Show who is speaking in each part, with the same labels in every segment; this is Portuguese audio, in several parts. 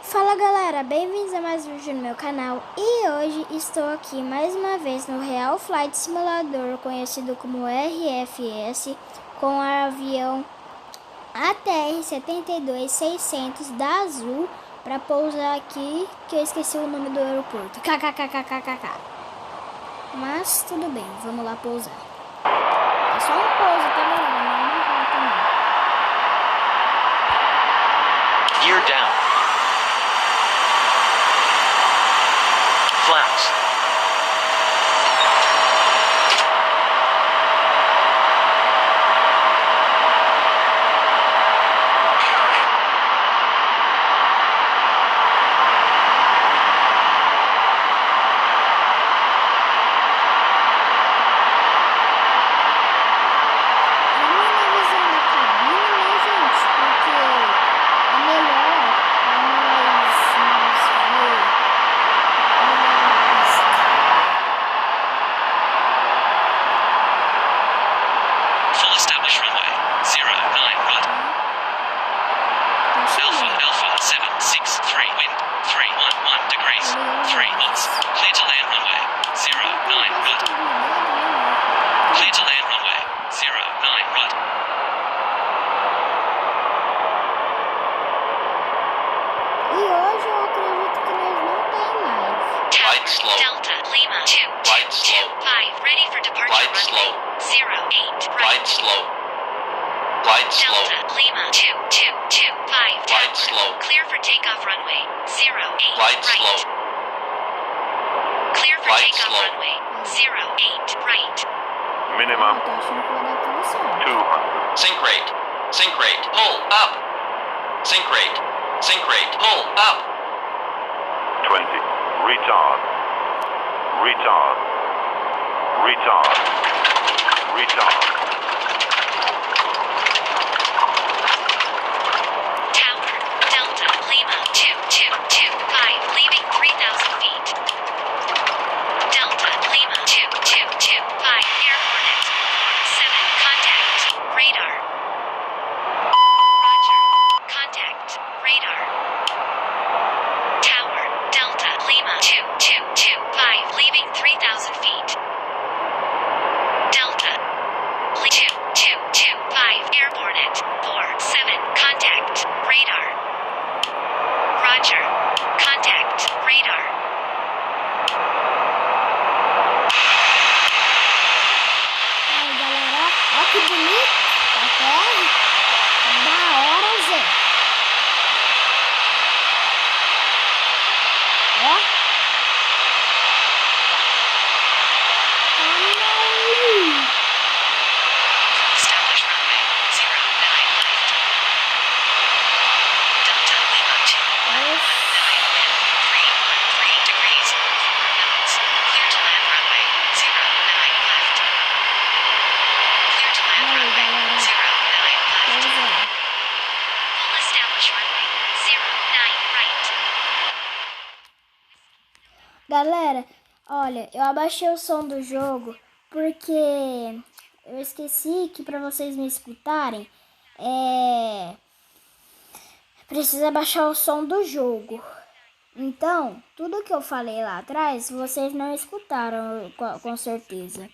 Speaker 1: Fala galera, bem-vindos a mais um vídeo no meu canal e hoje estou aqui mais uma vez no Real Flight Simulator, conhecido como RFS, com o avião ATR-72-600 da Azul para pousar aqui, que eu esqueci o nome do aeroporto, kkkkkk. Mas tudo bem, vamos lá pousar. É só um pouso, tá galera? Não é uma rota não.
Speaker 2: Gear down. Flaps. Full established runway. 09 rud. Alpha 763 wind. 311 degrees. 3 knots. Clear to land runway. 09 rud. Clear to land runway. 09 rud.
Speaker 1: E hoje eu acredito que nós não tem live.
Speaker 2: Flight slow.
Speaker 3: Delta Lima 2
Speaker 2: Flight slow.
Speaker 3: 5 ready for departure
Speaker 2: Flight
Speaker 3: runway
Speaker 2: slow.
Speaker 3: 08
Speaker 2: Flight
Speaker 3: right.
Speaker 2: slow. Flight slow.
Speaker 3: Delta Lima 2 5
Speaker 2: Flight slow.
Speaker 3: clear for takeoff runway 08
Speaker 2: Flight
Speaker 3: right.
Speaker 2: slow.
Speaker 3: Clear for
Speaker 2: Flight
Speaker 3: takeoff
Speaker 2: slow.
Speaker 3: runway 08 right.
Speaker 4: Minimum
Speaker 1: Eu tô achando que vai dar tudo certo.
Speaker 4: 200.
Speaker 2: Sink rate. Sink rate. Pull up. Sink rate. Sink rate. Pull up.
Speaker 4: 20. Retard. Retard. Retard. Retard.
Speaker 3: Tower Delta Lima 2 5 leaving 3,000 feet. Delta Lima 2 5 Air Hornet 7 contact radar. Roger. Contact radar. Tower Delta Lima 2 5 leaving 3,000 feet. Delta 2 5 Air Hornet 4 7 contact radar. Roger. Contact radar.
Speaker 1: Aí galera, ó que bonito. Até da hora, Zé. Ó.
Speaker 3: Establish runway 09 left. Delta Lima 2 9 wind 313 degrees 4 knots. Clear to land runway 09 left. Clear to land runway 09 left. Full established runway 09 right.
Speaker 1: Galera, olha, eu abaixei o som do jogo porque eu esqueci que para vocês me escutarem, precisa baixar o som do jogo. Então, tudo que eu falei lá atrás, vocês não escutaram com certeza.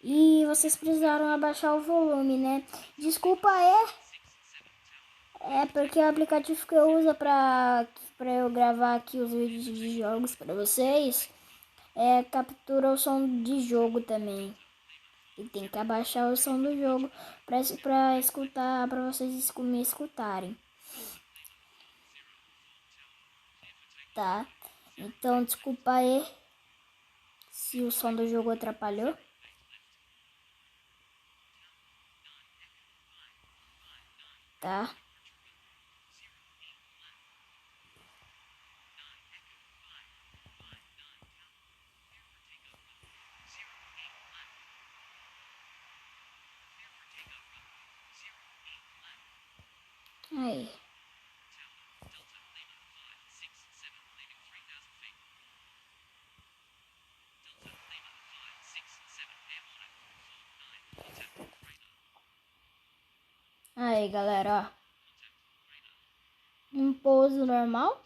Speaker 1: E vocês precisaram abaixar o volume, né? Desculpa é porque o aplicativo que eu uso para eu gravar aqui os vídeos de jogos para vocês captura o som de jogo também. E tem que abaixar o som do jogo para escutar, para vocês me escutarem. Tá? Então, desculpa aí se o som do jogo atrapalhou. Tá? Aí. Aí, galera, ó. Um pouso normal.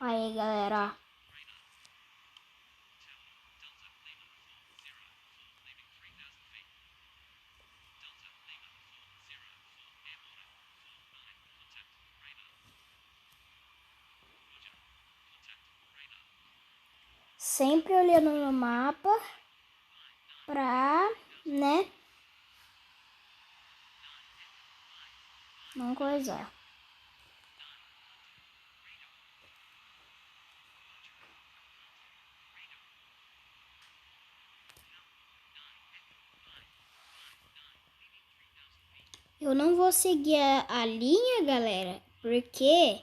Speaker 1: Aí, galera, ó. Sempre olhando no mapa pra, né, não coisar. Eu não vou seguir a linha, galera, porque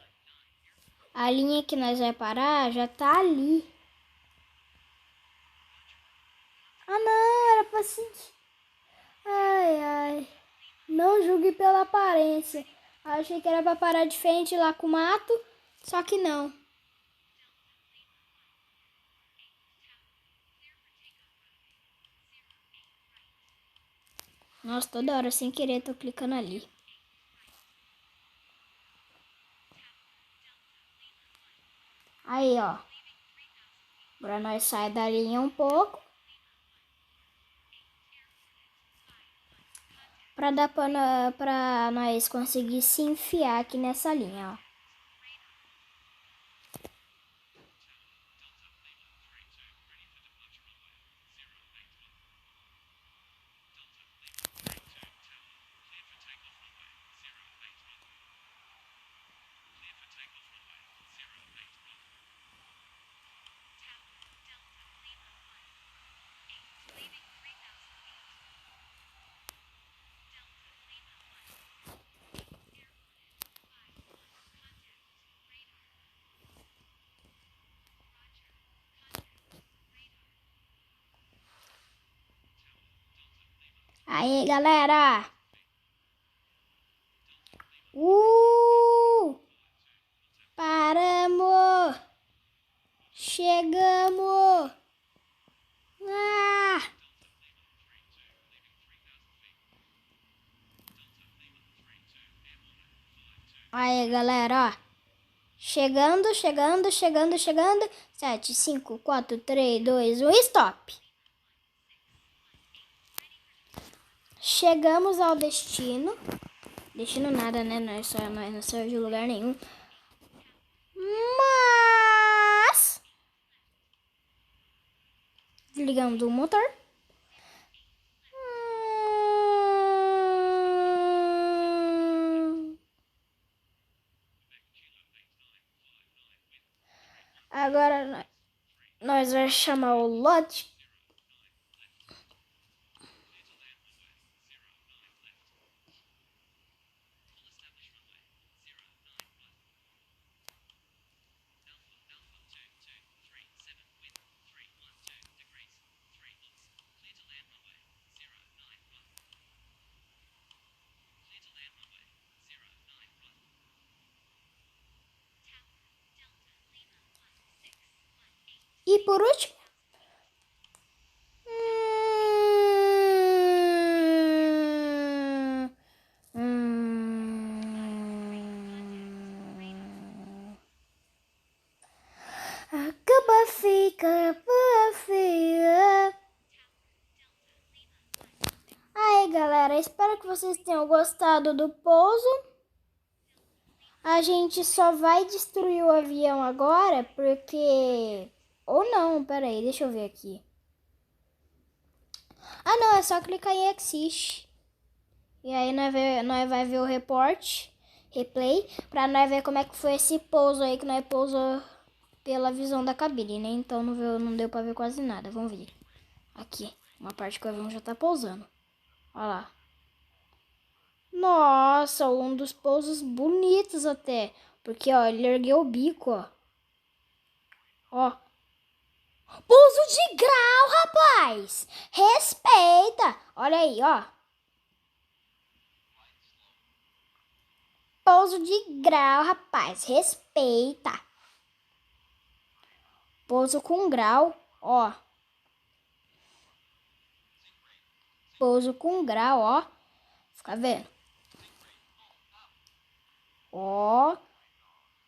Speaker 1: a linha que nós vai parar já tá ali. Ah, não, era pra seguir. Ai, ai. Não julgue pela aparência. Achei que era pra parar de frente lá com o mato, só que não. Nossa, toda hora sem querer tô clicando ali. Aí, ó. Agora nós sai da linha um pouco. Pra dar pra nós conseguir se enfiar aqui nessa linha, ó. Aí, galera. Paramos. Chegamos. Ah! Aí, galera, ó. Chegando. 7, 5, 4, 3, 2, 1, stop. Chegamos ao destino. Destino nada, né? Nós não saímos de lugar nenhum. Mas... desligamos o motor. Agora nós vamos chamar o lote. E por último, acaba fica feia. Aí, galera, espero que vocês tenham gostado do pouso. A gente só vai destruir o avião agora, porque... ou não, peraí, deixa eu ver aqui. Ah, não, é só clicar em Exist. E aí nós vai ver o replay, pra nós ver como é que foi esse pouso aí, que nós pousou pela visão da cabine, né? Então não deu pra ver quase nada, vamos ver. Aqui, uma parte que o avião já tá pousando. Olha lá. Nossa, um dos pousos bonitos até. Porque, ó, ele ergueu o bico, ó. Ó. Pouso de grau, rapaz! Respeita! Olha aí, ó. Pouso de grau, rapaz. Respeita. Pouso com grau, ó. Pouso com grau, ó. Fica vendo? Ó.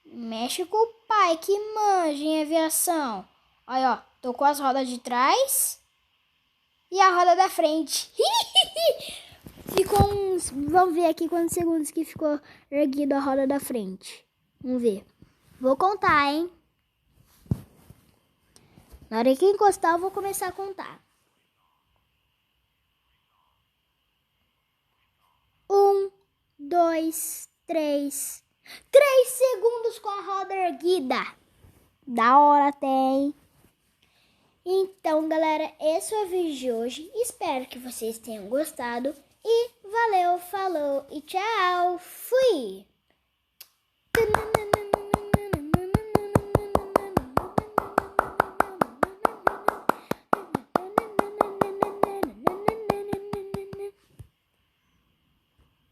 Speaker 1: Mexe com o pai que manja em aviação. Olha, ó. Tô com as rodas de trás e a roda da frente. Ficou uns... Vamos ver aqui quantos segundos que ficou erguida a roda da frente. Vamos ver. Vou contar, hein? Na hora que encostar, eu vou começar a contar. 1, 2, 3. 3 segundos com a roda erguida. Da hora tem. Então, galera, esse é o vídeo de hoje. Espero que vocês tenham gostado. E valeu, falou e tchau. Fui!